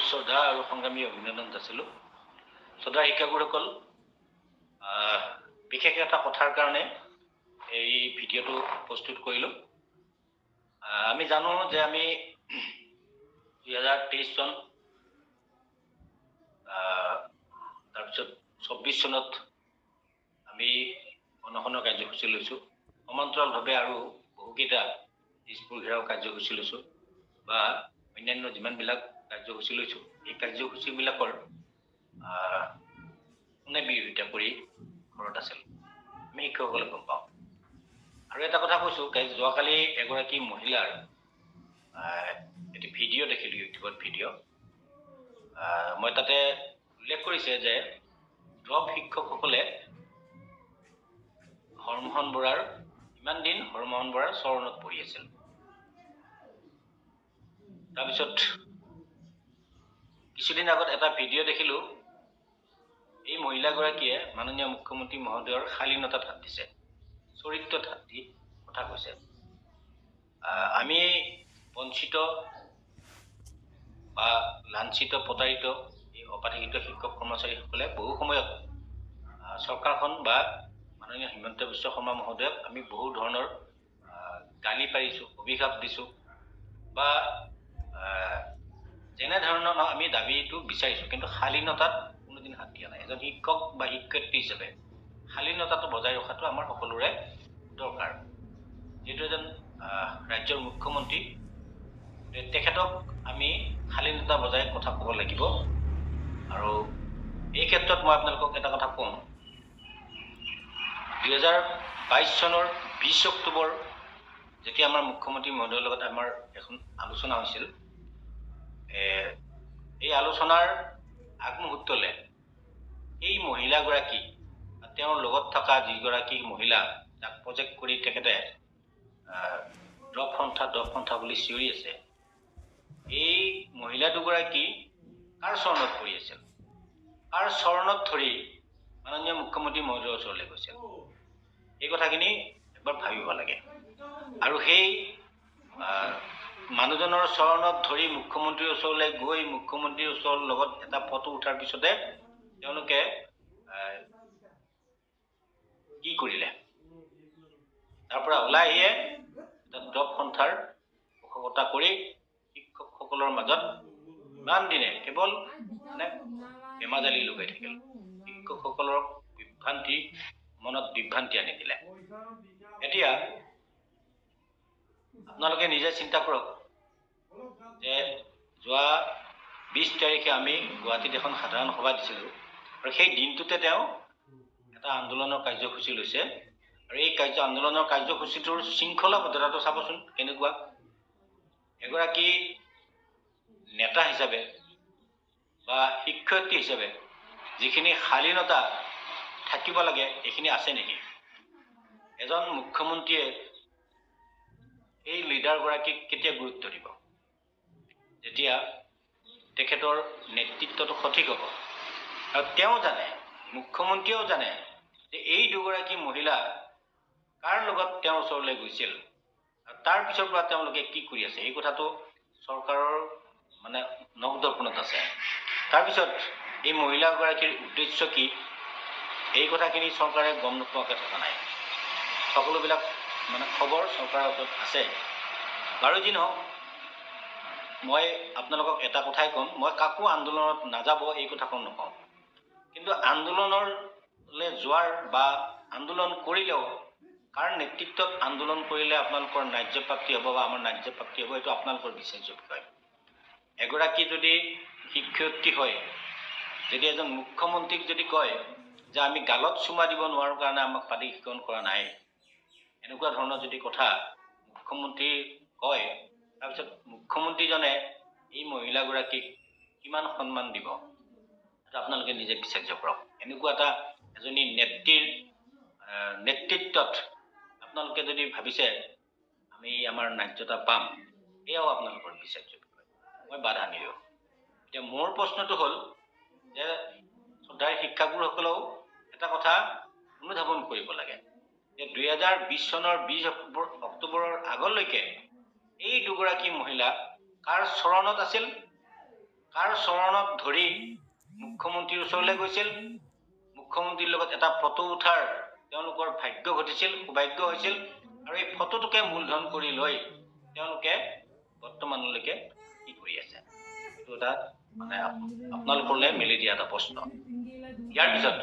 শ্ৰদ্ধা আৰু সংগ্ৰামী অভিনন্দন যাচিলোঁ। শ্ৰদ্ধাৰ শিক্ষাগুৰুসকল, বিশেষ এটা কথাৰ কাৰণে এই ভিডিঅ'টো প্ৰস্তুত কৰিলোঁ। আমি জানো যে আমি 2023 চন তাৰপিছত 24 চনত আমি অনশনৰ কাৰ্যসূচী লৈছোঁ। সমান্তৰালভাৱে আৰু বহুকেইটা দিছপুৰ ঘেৰাও কাৰ্যসূচী লৈছোঁ বা অন্যান্য যিমানবিলাক কাৰ্যসূচী লৈছোঁ, এই কাৰ্যসূচীবিলাকৰ কোনে বিৰোধিতা কৰি ঘৰত আছিল আমি শিক্ষকসকলে গম পাওঁ। আৰু এটা কথা কৈছোঁ, যোৱাকালি এগৰাকী মহিলাৰ এটি ভিডিঅ' দেখিলোঁ, ইউটিউবত ভিডিঅ'। মই তাতে উল্লেখ কৰিছে যে ড্ৰপ শিক্ষকসকলে হৰমোহন বৰাৰ ইমান দিন হৰমোহন বৰাৰ চৰণত পৰি আছিল। তাৰপিছত কিছুদিন আগত এটা ভিডিঅ' দেখিলোঁ, এই মহিলাগৰাকীয়ে মাননীয় মুখ্যমন্ত্ৰী মহোদয়ৰ শালীনতাত হাত দিছে, চৰিত্ৰত হাত দি কথা কৈছে। আমি বঞ্চিত বা লাঞ্ছিত প্ৰতাৰিত এই অপাঠিকৃত শিক্ষক কৰ্মচাৰীসকলে বহু সময়ত চৰকাৰখন বা মাননীয় হিমন্ত বিশ্ব শৰ্মা মহোদয়ক আমি বহু ধৰণৰ গালি পাৰিছোঁ, অভিশাপ দিছোঁ বা যেনেধৰণৰ আমি দাবীটো বিচাৰিছোঁ, কিন্তু শালীনতাত কোনোদিন হাত দিয়া নাই। এজন শিক্ষক বা শিক্ষয়িত্ৰী হিচাপে শালীনতাটো বজাই ৰখাটো আমাৰ সকলোৰে দৰকাৰ। যিহেতু এজন ৰাজ্যৰ মুখ্যমন্ত্ৰী, তেখেতক আমি শালীনতা বজাই কথা ক'ব লাগিব। আৰু এই ক্ষেত্ৰত মই আপোনালোকক এটা কথা কওঁ, 2022 চনৰ 20 অক্টোবৰ যেতিয়া আমাৰ মুখ্যমন্ত্ৰী মহোদয়ৰ লগত আমাৰ এখন আলোচনা হৈছিল, এই আলোচনাৰ আগমুহূৰ্তলৈ এই মহিলাগৰাকী, তেওঁৰ লগত থকা যিগৰাকী মহিলা, তাক প্ৰজেক্ট কৰি তেখেতে ড্ৰপ সন্থা বুলি চিঞৰি আছে, এই মহিলা দুগৰাকী কাৰ চৰণত পৰি আছিল, কাৰ চৰণত ধৰি মাননীয় মুখ্যমন্ত্ৰী মহোদয়ৰ ওচৰলৈ গৈছিল, এই কথাখিনি একবাৰ ভাবিব লাগে। আৰু সেই মানুহজনৰ চৰণত ধৰি মুখ্যমন্ত্ৰীৰ ওচৰলৈ গৈ মুখ্যমন্ত্ৰীৰ ওচৰৰ লগত এটা ফটো উঠাৰ পিছতে তেওঁলোকে কি কৰিলে, তাৰ পৰা ওলাই আহিয়ে এটা ড্ৰপ সন্থাৰ পোষকতা কৰি শিক্ষকসকলৰ মাজত ইমান দিনে কেৱল বেমাজালি লগাই থাকিল, শিক্ষকসকলৰ মনত বিভ্ৰান্তি আনি দিলে। এতিয়া আপোনালোকে নিজে চিন্তা কৰক যে যোৱা 20 তাৰিখে আমি গুৱাহাটীত এখন সাধাৰণ সভা দিছিলোঁ, আৰু সেই দিনটোতে তেওঁ এটা আন্দোলনৰ কাৰ্যসূচী লৈছে। আৰু এই আন্দোলনৰ কাৰ্যসূচীটোৰ শৃংখলাবদ্ধতাটো চাবচোন কেনেকুৱা। এগৰাকী নেতা হিচাপে বা শিক্ষয়িত্ৰী হিচাপে যিখিনি শালীনতা থাকিব লাগে এইখিনি আছে নেকি? এজন মুখ্যমন্ত্ৰীয়ে এই লিডাৰগৰাকীক কেতিয়া গুৰুত্ব দিব? যেতিয়া তেখেতৰ নেতৃত্বটো সঠিক হ'ব। আৰু তেওঁ জানে, মুখ্যমন্ত্ৰীয়েও জানে যে এই দুগৰাকী মহিলা কাৰ লগত তেওঁৰ ওচৰলৈ গৈছিল, আৰু তাৰ পিছৰ পৰা তেওঁলোকে কি কৰি আছে, এই কথাটো চৰকাৰৰ নখদৰ্পণত আছে। তাৰপিছত এই মহিলাগৰাকীৰ উদ্দেশ্য কি, এই কথাখিনি চৰকাৰে গম নোপোৱাকৈ থকা নাই। সকলোবিলাক খবৰ চৰকাৰৰ ওচৰত আছে। বাৰু যি নহওক, মই আপোনালোকক এটা কথাই ক'ম, মই কাকো আন্দোলনত নাযাব এই কথাখন নকওঁ, কিন্তু আন্দোলনলৈ যোৱাৰ বা আন্দোলন কৰিলেও কাৰ নেতৃত্বত আন্দোলন কৰিলে আপোনালোকৰ ন্যায্যপ্ৰাপ্তি হ'ব বা আমাৰ ন্যায্যপ্ৰাপ্তি হ'ব, এইটো আপোনালোকৰ বিচাৰ্য বিষয়। এগৰাকী যদি শিক্ষয়িত্ৰী হয়, যদি এজন মুখ্যমন্ত্ৰীক যদি কয় যে আমি গালত চুমা দিব নোৱাৰোঁ কাৰণে আমাক পাতি শিক্ষণ কৰা নাই, এনেকুৱা ধৰণৰ যদি কথা মুখ্যমন্ত্ৰী কয়, তাৰপিছত মুখ্যমন্ত্ৰীজনে এই মহিলাগৰাকীক কিমান সন্মান দিব, সেইটো আপোনালোকে নিজে বিচাৰ্য কৰক। এনেকুৱা এজনী নেত্ৰীৰ নেতৃত্বত আপোনালোকে যদি ভাবিছে আমি আমাৰ ন্যায্যতা পাম, এয়াও আপোনালোকৰ বিচাৰ্য বিষয়, মই বাধা নিদিওঁ। এতিয়া মোৰ প্ৰশ্নটো হ'ল যে শ্ৰদ্ধাৰ শিক্ষাগুৰুসকলেও এটা কথা অনুধাৱন কৰিব লাগে যে 2020 চনৰ 20 অক্টোবৰৰ আগলৈকে এই দুগৰাকী মহিলা কাৰ চৰণত আছিল, কাৰ চৰণত ধৰি মুখ্যমন্ত্ৰীৰ ওচৰলৈ গৈছিল, মুখ্যমন্ত্ৰীৰ লগত এটা ফটো উঠাৰ তেওঁলোকৰ ভাগ্য ঘটিছিল, সৌভাগ্য হৈছিল, আৰু এই ফটোটোকে মূলধন কৰি লৈ তেওঁলোকে বৰ্তমানলৈকে কি কৰি আছে, এইটো এটা মানে আপোনালোকলৈ মেলি দিয়া এটা প্ৰশ্ন। ইয়াৰ পিছত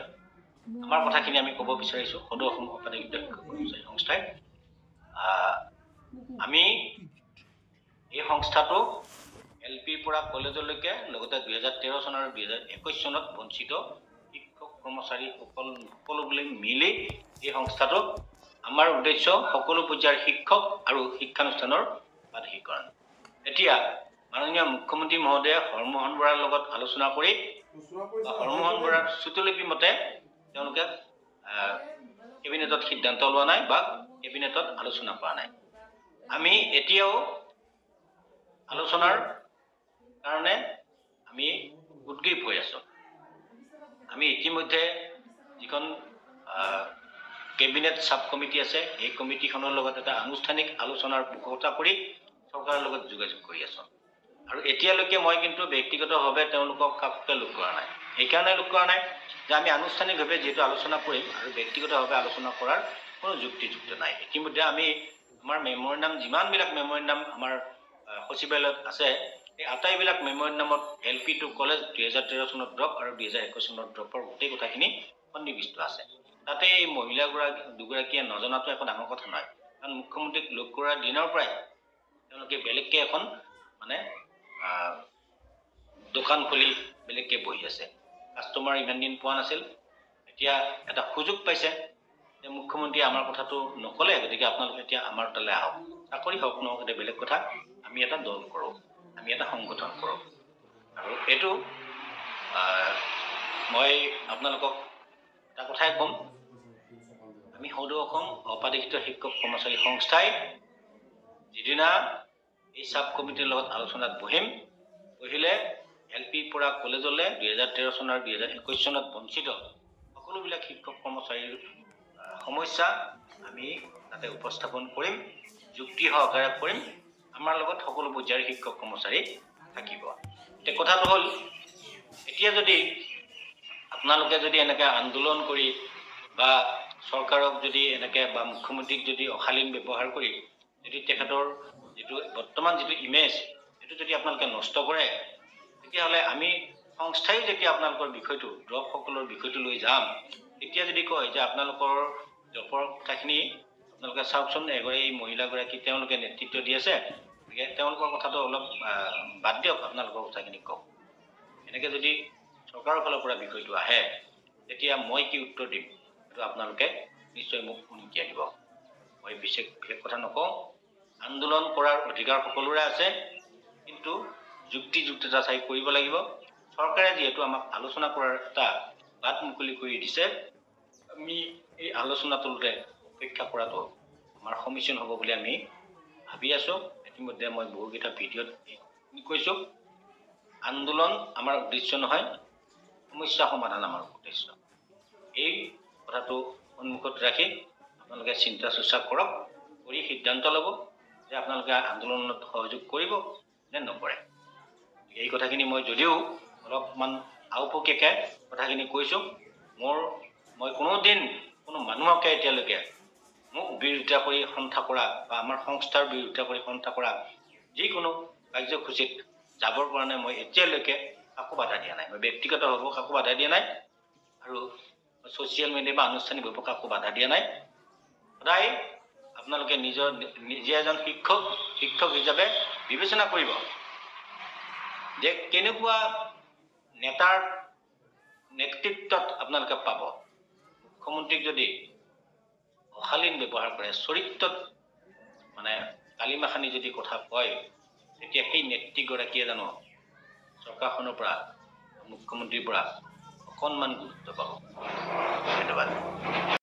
আমাৰ কথাখিনি আমি ক'ব বিচাৰিছোঁ সদৌ অসম অপাধিকৃত শিক্ষক কৰ্মচাৰী সংস্থাই। আমি এই সংস্থাটো LPৰ পৰা কলেজলৈকে লগতে 2013 চন আৰু 2021 চনত বঞ্চিত শিক্ষক কৰ্মচাৰী সকলোবোৰে মিলি এই সংস্থাটো আমাৰ উদ্দেশ্য সকলো পৰ্যায়ৰ শিক্ষক আৰু শিক্ষানুষ্ঠানৰ বাৰ্ষিকীকৰণ। এতিয়া মাননীয় মুখ্যমন্ত্ৰী মহোদয়ে হৰমোহন বৰাৰ লগত আলোচনা কৰি হৰমোহন বৰাৰ শ্ৰুতলিপি মতে তেওঁলোকে কেবিনেটত সিদ্ধান্ত লোৱা নাই বা কেবিনেটত আলোচনা কৰা নাই। আমি এতিয়াও আলোচনাৰ কাৰণে আমি উদ্গ্ৰীৱ হৈ আছোঁ। আমি ইতিমধ্যে যিখন কেবিনেট সাব কমিটি আছে এই কমিটিখনৰ লগত এটা আনুষ্ঠানিক আলোচনাৰ পোষকতা কৰি চৰকাৰৰ লগত যোগাযোগ কৰি আছোঁ। আৰু এতিয়ালৈকে মই কিন্তু ব্যক্তিগতভাৱে তেওঁলোকক কাককে লগ কৰা নাই। এইকাৰণে লগ কৰা নাই যে আমি আনুষ্ঠানিকভাৱে যিহেতু আলোচনা কৰিম আৰু ব্যক্তিগতভাৱে আলোচনা কৰাৰ কোনো যুক্তিযুক্ত নাই। ইতিমধ্যে আমি আমাৰ মেমৰেণ্ডাম যিমানবিলাক মেমৰেণ্ডাম আমাৰ সচিবালয়ত আছে এই আটাইবিলাক মেমৰেণ্ডামত LP টু কলেজ 2013 চনত ড্ৰপ আৰু 2021 চনত ড্ৰপৰ গোটেই কথাখিনি সন্নিৱিষ্ট আছে। তাতে এই দুগৰাকীয়ে নজনাটো একো ডাঙৰ কথা নহয়, কাৰণ মুখ্যমন্ত্ৰীক লগ কৰাৰ দিনৰ পৰাই তেওঁলোকে বেলেগকৈ এখন মানে দোকান খুলি বেলেগকৈ বহি আছে। কাষ্টমাৰ ইমান দিন পোৱা নাছিল, এতিয়া এটা সুযোগ পাইছে যে মুখ্যমন্ত্ৰীয়ে আমাৰ কথাটো নক'লে, গতিকে আপোনালোকে এতিয়া আমাৰ তালৈ আহক, চাকৰি হওক নহওক এটা বেলেগ কথা, আমি এটা দল কৰোঁ, আমি এটা সংগঠন কৰোঁ। আৰু এইটো মই আপোনালোকক এটা কথাই ক'ম, আমি সদৌ অসম অপাধিকৃত শিক্ষক কৰ্মচাৰী সংস্থাই যিদিনা এই সাব কমিটিৰ লগত আলোচনাত বহিলে LPৰ পৰা কলেজলৈ 2013 চন আৰু 2021 চনত বঞ্চিত সকলোবিলাক শিক্ষক কৰ্মচাৰীৰ সমস্যা আমি তাতে উপস্থাপন কৰিম, যুক্তি সহকাৰে কৰিম। আমাৰ লগত সকলো পৰ্যায়ৰ শিক্ষক কৰ্মচাৰী থাকিব। এতিয়া কথাটো হ'ল, এতিয়া যদি আপোনালোকে যদি এনেকৈ আন্দোলন কৰি বা চৰকাৰক যদি এনেকৈ বা মুখ্যমন্ত্ৰীক যদি অশালীন ব্যৱহাৰ কৰি যদি তেখেতৰ যিটো বৰ্তমান যিটো ইমেজ সেইটো যদি আপোনালোকে নষ্ট কৰে, তেতিয়াহ'লে আমি সংস্থাই যেতিয়া আপোনালোকৰ বিষয়টো ড্ৰপসকলৰ বিষয়টো লৈ যাম, তেতিয়া যদি কয় যে আপোনালোকৰ ড্ৰপৰ কথাখিনি আপোনালোকে চাওকচোন, এই মহিলাগৰাকী তেওঁলোকে নেতৃত্ব দি আছে, গতিকে তেওঁলোকৰ কথাটো অলপ বাদ দিয়ক, আপোনালোকৰ কথাখিনি কওক। এনেকৈ যদি চৰকাৰৰ ফালৰ পৰা বিষয়টো আহে তেতিয়া মই কি উত্তৰ দিম সেইটো আপোনালোকে নিশ্চয় মোক শুনিকিয়াই দিব। মই বিশেষ কথা নকওঁ, আন্দোলন কৰাৰ অধিকাৰ সকলোৰে আছে, কিন্তু যুক্তিযুক্ততা চাই কৰিব লাগিব। চৰকাৰে যিহেতু আমাক আলোচনা কৰাৰ এটা বাট মুকলি কৰি দিছে, আমি এই আলোচনাটোতে অপেক্ষা কৰাটো আমাৰ সমীচীন হ'ব বুলি আমি ভাবি আছোঁ। ইতিমধ্যে মই বহুকেইটা ভিডিঅ'ত কৈছোঁ, আন্দোলন আমাৰ উদ্দেশ্য নহয়, সমস্যা সমাধান আমাৰ উদ্দেশ্য। এই কথাটো সন্মুখত ৰাখি আপোনালোকে চিন্তা চৰ্চা কৰক, কৰি সিদ্ধান্ত ল'ব যে আপোনালোকে আন্দোলনত সহযোগ কৰিব নে নকৰে। এই কথাখিনি মই যদিও অলপমান আওপকীয়াকৈ কথাখিনি কৈছোঁ, মই কোনোদিন কোনো মানুহকে এতিয়ালৈকে মোক বিৰোধিতা কৰি সন্থা কৰা বা আমাৰ সংস্থাৰ বিৰোধিতা কৰি সন্থা কৰা যিকোনো কাৰ্যসূচীত যাবৰ কাৰণে মই এতিয়ালৈকে কাকো বাধা দিয়া নাই। মই ব্যক্তিগতভাৱেও কাকো বাধা দিয়া নাই আৰু ছ'চিয়েল মিডিয়া বা আনুষ্ঠানিকভাৱে কাকো বাধা দিয়া নাই। সদায় আপোনালোকে নিজে এজন শিক্ষক হিচাপে বিবেচনা কৰিব যে কেনেকুৱা নেতাৰ নেতৃত্বত আপোনালোকে পাব। মুখ্যমন্ত্ৰীক যদি অশালীন ব্যৱহাৰ কৰে, চৰিত্ৰত মানে কালিমাখানি যদি কথা কয়, তেতিয়া সেই নেত্ৰীগৰাকীয়ে জানো চৰকাৰখনৰ পৰা মুখ্যমন্ত্ৰীৰ পৰা অকণমান গুৰুত্ব পাব। ধন্যবাদ।